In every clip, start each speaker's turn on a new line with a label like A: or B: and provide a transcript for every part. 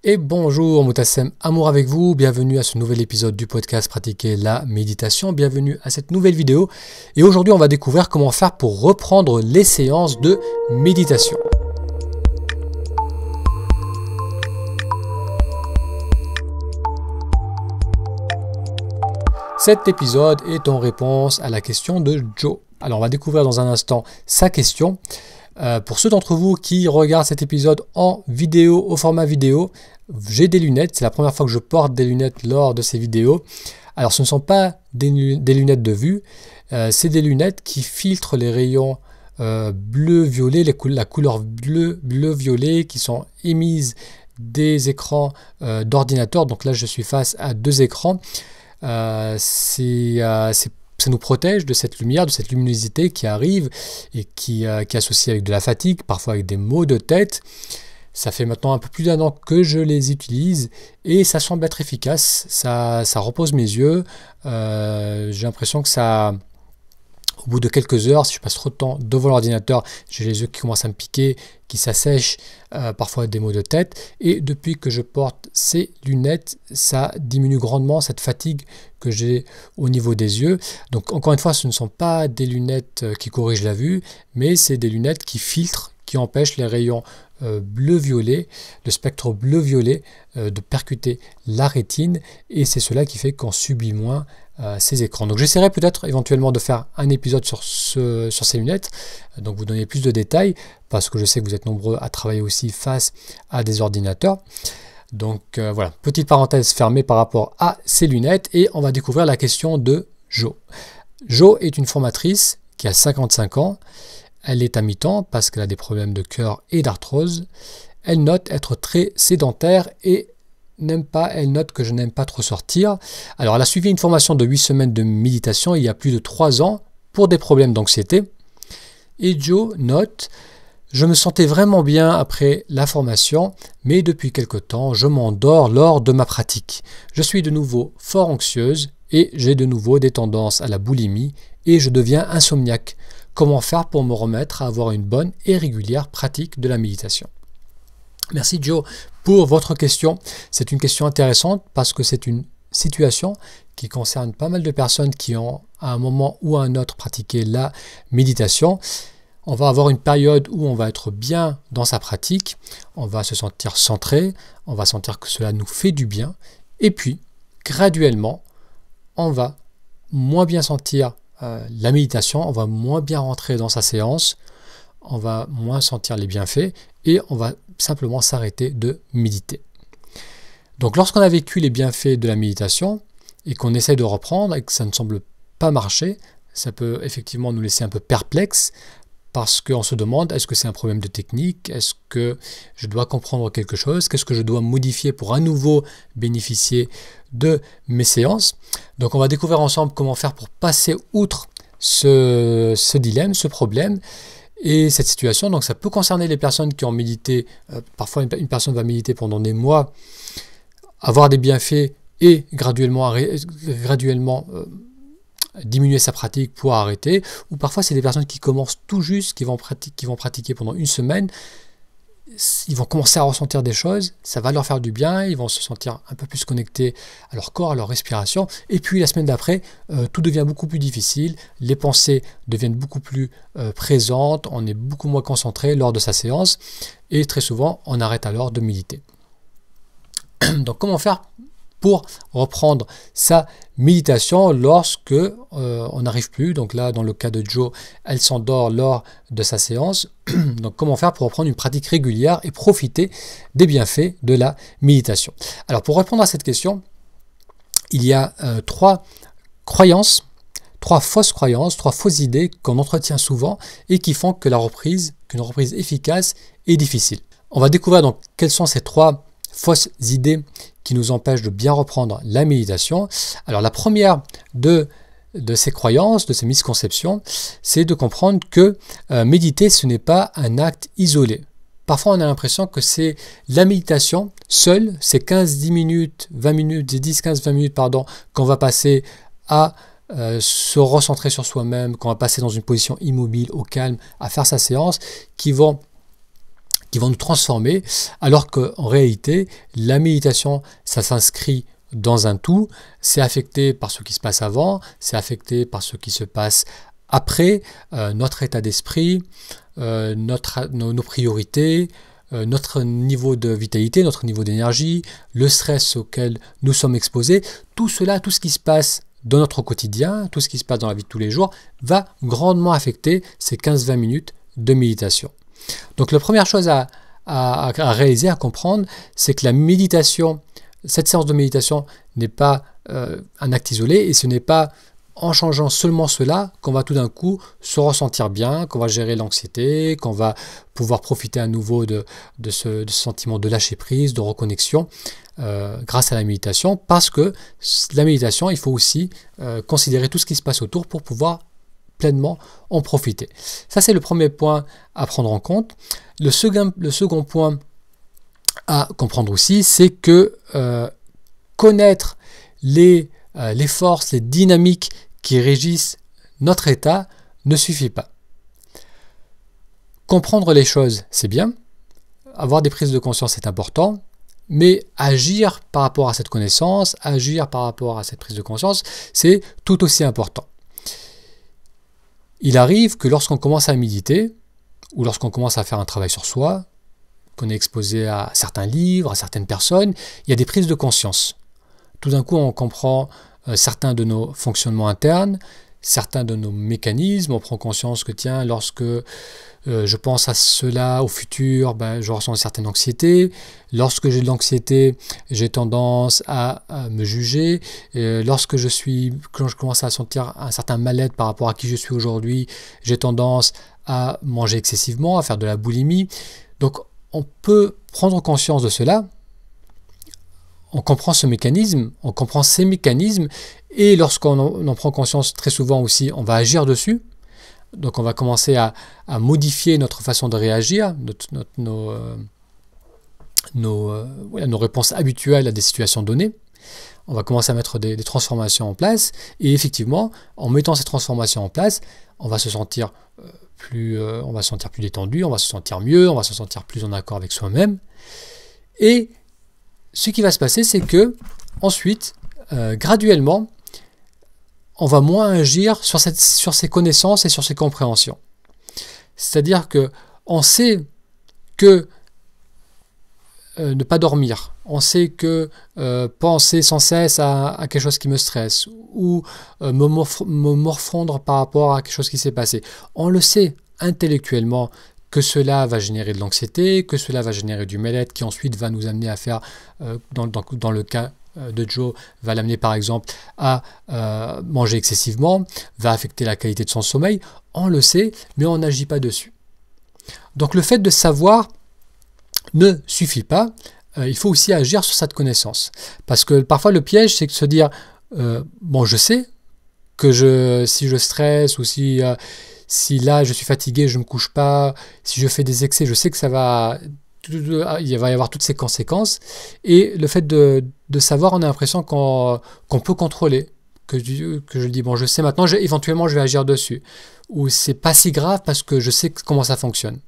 A: Et bonjour Moutassem, amour avec vous, bienvenue à ce nouvel épisode du podcast Pratiquer la méditation, bienvenue à cette nouvelle vidéo. Et aujourd'hui on va découvrir comment faire pour reprendre les séances de méditation. Cet épisode est en réponse à la question de Joe. Alors on va découvrir dans un instant sa question. Pour ceux d'entre vous qui regardent cet épisode en vidéo, au format vidéo, j'ai des lunettes. C'est la première fois que je porte des lunettes lors de ces vidéos. Alors ce ne sont pas des lunettes de vue, c'est des lunettes qui filtrent les rayons bleu-violet, la couleur bleu-violet qui sont émises des écrans d'ordinateur. Donc là je suis face à deux écrans. Ça nous protège de cette lumière, de cette luminosité qui arrive et qui est associée avec de la fatigue, parfois avec des maux de tête. Ça fait maintenant un peu plus d'un an que je les utilise et ça semble être efficace. Ça repose mes yeux. J'ai l'impression que ça... Au bout de quelques heures, si je passe trop de temps devant l'ordinateur, j'ai les yeux qui commencent à me piquer, qui s'assèchent, parfois des maux de tête. Et depuis que je porte ces lunettes, ça diminue grandement cette fatigue que j'ai au niveau des yeux. Donc encore une fois, ce ne sont pas des lunettes qui corrigent la vue, mais c'est des lunettes qui filtrent, qui empêchent les rayons bleu-violet, le spectre bleu-violet de percuter la rétine. Et c'est cela qui fait qu'on subit moins ces écrans. Donc j'essaierai peut-être éventuellement de faire un épisode sur ces lunettes, donc vous donner plus de détails, parce que je sais que vous êtes nombreux à travailler aussi face à des ordinateurs. Donc voilà, petite parenthèse fermée par rapport à ces lunettes, et on va découvrir la question de Jo. Jo est une formatrice qui a 55 ans, elle est à mi-temps parce qu'elle a des problèmes de cœur et d'arthrose, elle note être très sédentaire et elle note que je n'aime pas trop sortir. Alors elle a suivi une formation de 8 semaines de méditation il y a plus de 3 ans pour des problèmes d'anxiété. Et Jo note: je me sentais vraiment bien après la formation, mais depuis quelque temps, je m'endors lors de ma pratique. Je suis de nouveau fort anxieuse et j'ai de nouveau des tendances à la boulimie et je deviens insomniaque. Comment faire pour me remettre à avoir une bonne et régulière pratique de la méditation? Merci Jo pour votre question. C'est une question intéressante parce que c'est une situation qui concerne pas mal de personnes qui ont à un moment ou à un autre pratiqué la méditation. On va avoir une période où on va être bien dans sa pratique, on va se sentir centré, on va sentir que cela nous fait du bien, et puis graduellement on va moins bien sentir la méditation, on va moins bien rentrer dans sa séance, on va moins sentir les bienfaits et on va simplement s'arrêter de méditer. Donc lorsqu'on a vécu les bienfaits de la méditation et qu'on essaie de reprendre et que ça ne semble pas marcher, ça peut effectivement nous laisser un peu perplexes parce qu'on se demande: est-ce que c'est un problème de technique? Est-ce que je dois comprendre quelque chose? Qu'est-ce que je dois modifier pour à nouveau bénéficier de mes séances? Donc on va découvrir ensemble comment faire pour passer outre ce dilemme, ce problème et cette situation. Donc ça peut concerner les personnes qui ont médité, parfois une personne va méditer pendant des mois, avoir des bienfaits et graduellement diminuer sa pratique pour arrêter, ou parfois c'est des personnes qui commencent tout juste, qui vont pratiquer pendant une semaine, ils vont commencer à ressentir des choses, ça va leur faire du bien, ils vont se sentir un peu plus connectés à leur corps, à leur respiration, et puis la semaine d'après, tout devient beaucoup plus difficile, les pensées deviennent beaucoup plus présentes, on est beaucoup moins concentré lors de sa séance, et très souvent, on arrête alors de méditer. Donc comment faire pour reprendre sa méditation lorsque on n'arrive plus? Donc là, dans le cas de Jo, elle s'endort lors de sa séance. Donc comment faire pour reprendre une pratique régulière et profiter des bienfaits de la méditation? Alors pour répondre à cette question, il y a trois fausses croyances, trois fausses idées qu'on entretient souvent et qui font qu'une reprise efficace est difficile. On va découvrir donc quelles sont ces trois fausses idées qui nous empêchent de bien reprendre la méditation. Alors la première de ces croyances, de ces misconceptions, c'est de comprendre que méditer, ce n'est pas un acte isolé. Parfois, on a l'impression que c'est la méditation seule, c'est 15-10 minutes, 20 minutes, 10-15-20 minutes, qu'on va passer à se recentrer sur soi-même, qu'on va passer dans une position immobile, au calme, à faire sa séance, qui vont qui vont nous transformer, alors qu'en réalité, la méditation, ça s'inscrit dans un tout, c'est affecté par ce qui se passe avant, c'est affecté par ce qui se passe après, notre état d'esprit, nos priorités, notre niveau de vitalité, notre niveau d'énergie, le stress auquel nous sommes exposés, tout cela, tout ce qui se passe dans notre quotidien, tout ce qui se passe dans la vie de tous les jours, va grandement affecter ces 15-20 minutes de méditation. Donc la première chose à réaliser, à comprendre, c'est que la méditation, cette séance de méditation n'est pas un acte isolé et ce n'est pas en changeant seulement cela qu'on va tout d'un coup se ressentir bien, qu'on va gérer l'anxiété, qu'on va pouvoir profiter à nouveau de ce sentiment de lâcher prise, de reconnexion grâce à la méditation, parce que la méditation, il faut aussi considérer tout ce qui se passe autour pour pouvoir pleinement en profiter. Ça, c'est le premier point à prendre en compte. Le second point à comprendre aussi, c'est que connaître les forces, les dynamiques qui régissent notre état ne suffit pas. Comprendre les choses, c'est bien. Avoir des prises de conscience, c'est important. Mais agir par rapport à cette connaissance, agir par rapport à cette prise de conscience, c'est tout aussi important. Il arrive que lorsqu'on commence à méditer, ou lorsqu'on commence à faire un travail sur soi, qu'on est exposé à certains livres, à certaines personnes, il y a des prises de conscience. Tout d'un coup, on comprend certains de nos fonctionnements internes, certains de nos mécanismes, on prend conscience que tiens, lorsque je pense à cela au futur, je ressens une certaine anxiété. Lorsque j'ai de l'anxiété, j'ai tendance à me juger. Quand je commence à sentir un certain mal-être par rapport à qui je suis aujourd'hui, j'ai tendance à manger excessivement, à faire de la boulimie. Donc on peut prendre conscience de cela. On comprend ce mécanisme, on comprend ces mécanismes, et lorsqu'on en prend conscience, très souvent aussi, on va agir dessus. Donc on va commencer à modifier notre façon de réagir, nos réponses habituelles à des situations données. On va commencer à mettre des transformations en place, et effectivement, en mettant ces transformations en place, on va se sentir plus détendu, on va se sentir mieux, on va se sentir plus en accord avec soi-même. Et ce qui va se passer, c'est que ensuite, graduellement, on va moins agir sur ces connaissances et sur ces compréhensions. C'est-à-dire que on sait que ne pas dormir, on sait que penser sans cesse à quelque chose qui me stresse, ou me morfondre par rapport à quelque chose qui s'est passé. On le sait intellectuellement que cela va générer de l'anxiété, que cela va générer du mal-être qui ensuite va nous amener à faire, dans le cas de Joe, va l'amener par exemple à manger excessivement, va affecter la qualité de son sommeil. On le sait, mais on n'agit pas dessus. Donc le fait de savoir ne suffit pas, il faut aussi agir sur cette connaissance. Parce que parfois le piège, c'est de se dire, je sais que si je stresse ou si là je suis fatigué, je ne me couche pas, si je fais des excès, je sais que il va y avoir toutes ces conséquences. Et le fait de savoir, on a l'impression qu'on peut contrôler, que je dis, je sais maintenant, éventuellement je vais agir dessus. Ou c'est pas si grave parce que je sais comment ça fonctionne.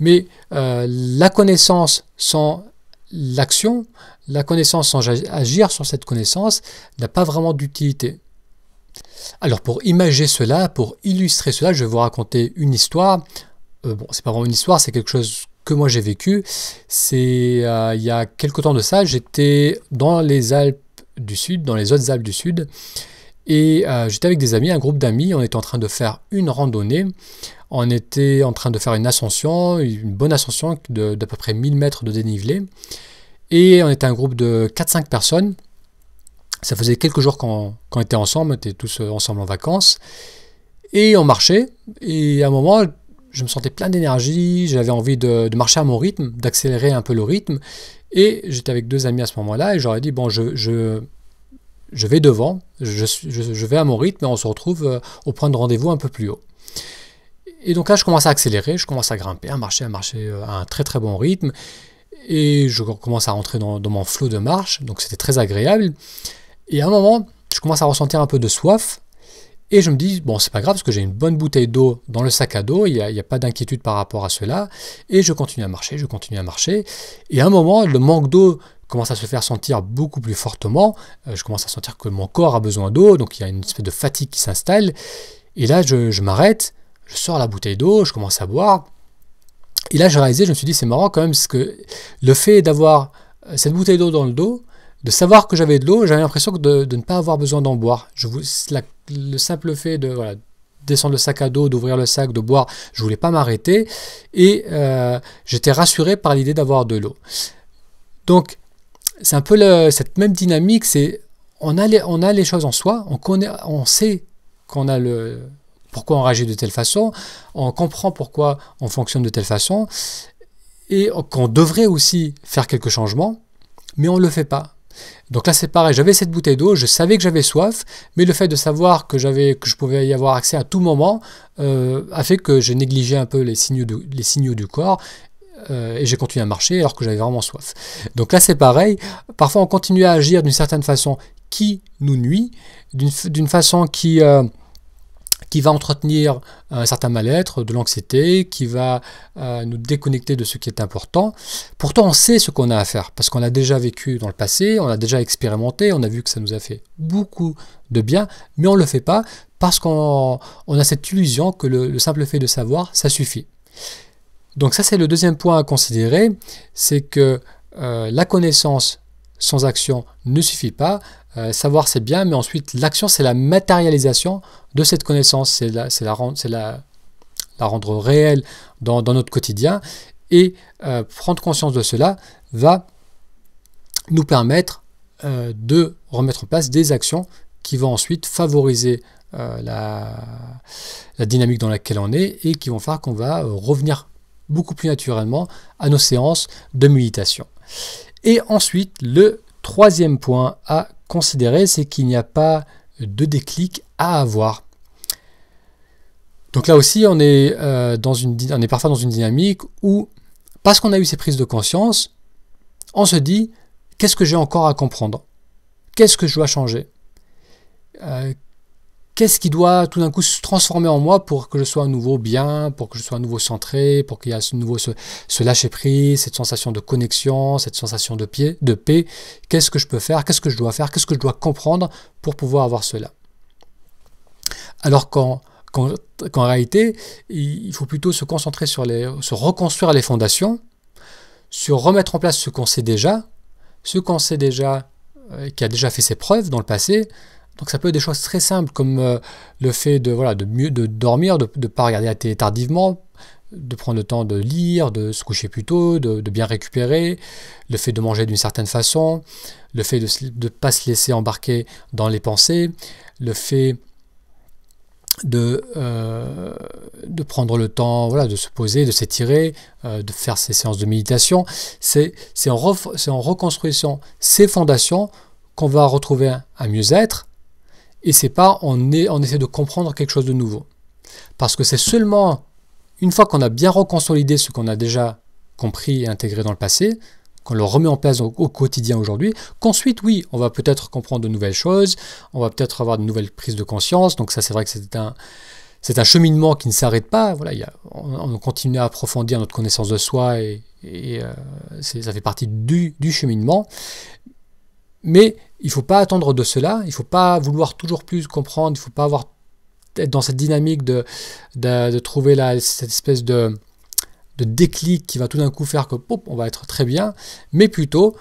A: Mais la connaissance sans l'action, la connaissance sans agir sur cette connaissance n'a pas vraiment d'utilité. Alors pour imager cela, pour illustrer cela, je vais vous raconter une histoire. C'est pas vraiment une histoire, c'est quelque chose que moi j'ai vécu. Il y a quelque temps de ça, j'étais dans les Alpes du Sud, dans les Hautes-Alpes du Sud, et j'étais avec des amis, un groupe d'amis, on était en train de faire une randonnée. On était en train de faire une bonne ascension d'à peu près 1000 mètres de dénivelé. Et on était un groupe de 4-5 personnes. Ça faisait quelques jours qu'on était ensemble, on était tous ensemble en vacances. Et on marchait. Et à un moment, je me sentais plein d'énergie, j'avais envie de marcher à mon rythme, d'accélérer un peu le rythme. Et j'étais avec 2 amis à ce moment-là, et j'aurais dit, je vais devant, je vais à mon rythme, et on se retrouve au point de rendez-vous un peu plus haut. Et donc là, je commence à accélérer, je commence à grimper, à marcher à un très très bon rythme. Et je commence à rentrer dans mon flot de marche, donc c'était très agréable. Et à un moment, je commence à ressentir un peu de soif. Et je me dis, bon, c'est pas grave parce que j'ai une bonne bouteille d'eau dans le sac à dos, il n'y a pas d'inquiétude par rapport à cela. Et je continue à marcher, je continue à marcher. Et à un moment, le manque d'eau commence à se faire sentir beaucoup plus fortement. Je commence à sentir que mon corps a besoin d'eau, donc il y a une espèce de fatigue qui s'installe. Et là, je m'arrête, je sors la bouteille d'eau, je commence à boire. Et là, j'ai réalisé, je me suis dit, c'est marrant quand même, parce que le fait d'avoir cette bouteille d'eau dans le dos, de savoir que j'avais de l'eau, j'avais l'impression de ne pas avoir besoin d'en boire. Le simple fait de descendre le sac à dos, d'ouvrir le sac, de boire, je ne voulais pas m'arrêter. Et j'étais rassuré par l'idée d'avoir de l'eau. Donc, c'est un peu cette même dynamique, c'est on a les choses en soi, on sait qu'on a pourquoi on réagit de telle façon, on comprend pourquoi on fonctionne de telle façon, et qu'on devrait aussi faire quelques changements, mais on ne le fait pas. Donc là c'est pareil, j'avais cette bouteille d'eau, je savais que j'avais soif, mais le fait de savoir que je pouvais y avoir accès à tout moment a fait que j'ai négligé un peu les signaux du corps, et j'ai continué à marcher alors que j'avais vraiment soif. Donc là c'est pareil, parfois on continue à agir d'une certaine façon qui nous nuit, d'une façon qui va entretenir un certain mal-être, de l'anxiété, qui va nous déconnecter de ce qui est important. Pourtant, on sait ce qu'on a à faire, parce qu'on l'a déjà vécu dans le passé, on l'a déjà expérimenté, on a vu que ça nous a fait beaucoup de bien, mais on ne le fait pas parce qu'on a cette illusion que le simple fait de savoir, ça suffit. Donc ça, c'est le deuxième point à considérer, c'est que la connaissance sans action ne suffit pas. Savoir c'est bien, mais ensuite l'action c'est la matérialisation de cette connaissance, c'est la rendre réelle dans notre quotidien, et prendre conscience de cela va nous permettre de remettre en place des actions qui vont ensuite favoriser la dynamique dans laquelle on est et qui vont faire qu'on va revenir beaucoup plus naturellement à nos séances de méditation. Et ensuite, le troisième point à considérer, c'est qu'il n'y a pas de déclic à avoir. Donc là aussi, on est parfois dans une dynamique où, parce qu'on a eu ces prises de conscience, on se dit, qu'est-ce que j'ai encore à comprendre? Qu'est-ce que je dois changer? Qu'est-ce qui doit tout d'un coup se transformer en moi pour que je sois à nouveau bien, pour que je sois à nouveau centré, pour qu'il y ait à nouveau ce lâcher-prise, cette sensation de connexion, cette sensation de paix. Qu'est-ce que je peux faire? Qu'est-ce que je dois faire? Qu'est-ce que je dois comprendre pour pouvoir avoir cela? Alors qu'en réalité, il faut plutôt se concentrer sur se reconstruire les fondations, sur remettre en place ce qu'on sait déjà, qui a déjà fait ses preuves dans le passé. Donc ça peut être des choses très simples comme le fait de dormir, de ne pas regarder la télé tardivement, de prendre le temps de lire, de se coucher plus tôt, de bien récupérer, le fait de manger d'une certaine façon, le fait de ne pas se laisser embarquer dans les pensées, le fait de prendre le temps de se poser, de s'étirer, de faire ces séances de méditation. C'est en reconstruisant ces fondations qu'on va retrouver un mieux-être. Et c'est pas on essaie de comprendre quelque chose de nouveau. Parce que c'est seulement une fois qu'on a bien reconsolidé ce qu'on a déjà compris et intégré dans le passé, qu'on le remet en place au quotidien aujourd'hui, qu'ensuite, oui, on va peut-être comprendre de nouvelles choses, on va peut-être avoir de nouvelles prises de conscience. Donc ça, c'est vrai que c'est un cheminement qui ne s'arrête pas. On continue à approfondir notre connaissance de soi et ça fait partie du cheminement. Mais il ne faut pas attendre de cela, il ne faut pas vouloir toujours plus comprendre, il ne faut pas être dans cette dynamique de trouver cette espèce de déclic qui va tout d'un coup faire que on va être très bien, mais plutôt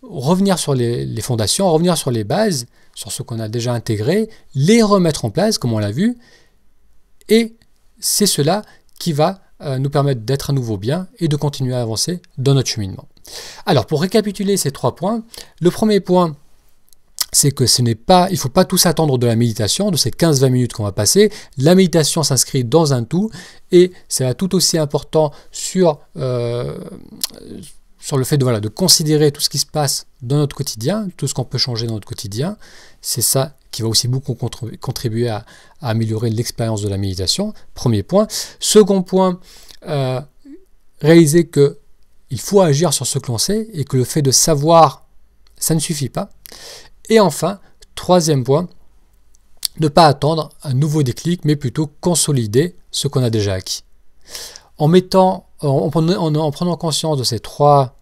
A: revenir sur les fondations, revenir sur les bases, sur ce qu'on a déjà intégré, les remettre en place comme on l'a vu, et c'est cela qui va nous permettre d'être à nouveau bien et de continuer à avancer dans notre cheminement. Alors pour récapituler ces 3 points, le premier point, c'est que il ne faut pas tout s'attendre de la méditation, de ces 15-20 minutes qu'on va passer. La méditation s'inscrit dans un tout, et c'est tout aussi important sur le fait de considérer tout ce qui se passe dans notre quotidien, tout ce qu'on peut changer dans notre quotidien. C'est ça qui va aussi beaucoup contribuer à améliorer l'expérience de la méditation. Premier point. Second point, réaliser que il faut agir sur ce que l'on sait et que le fait de savoir, ça ne suffit pas. Et enfin, troisième point, ne pas attendre un nouveau déclic, mais plutôt consolider ce qu'on a déjà acquis. En prenant conscience de ces trois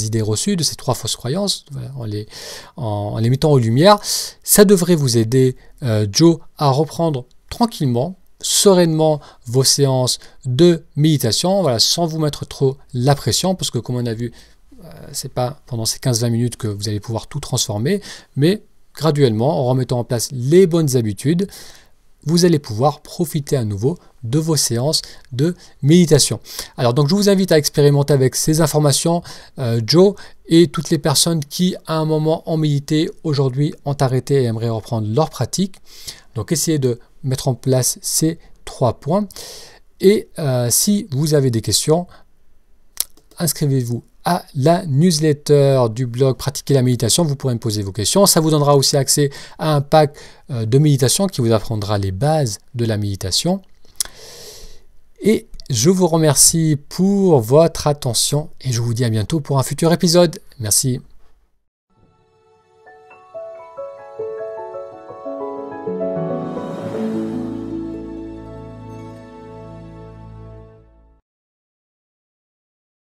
A: idées reçues, de ces trois fausses croyances, en les mettant en lumière, ça devrait vous aider, Joe, à reprendre tranquillement, sereinement vos séances de méditation, sans vous mettre trop la pression, parce que comme on a vu, c'est pas pendant ces 15-20 minutes que vous allez pouvoir tout transformer, mais graduellement, en remettant en place les bonnes habitudes, vous allez pouvoir profiter à nouveau de vos séances de méditation. Alors donc je vous invite à expérimenter avec ces informations, Joe, et toutes les personnes qui à un moment ont médité, aujourd'hui ont arrêté et aimeraient reprendre leur pratique. Donc essayez de mettre en place ces 3 points. Et si vous avez des questions, inscrivez-vous à la newsletter du blog Pratiquer la méditation. Vous pourrez me poser vos questions. Ça vous donnera aussi accès à un pack de méditation qui vous apprendra les bases de la méditation. Et je vous remercie pour votre attention et je vous dis à bientôt pour un futur épisode. Merci.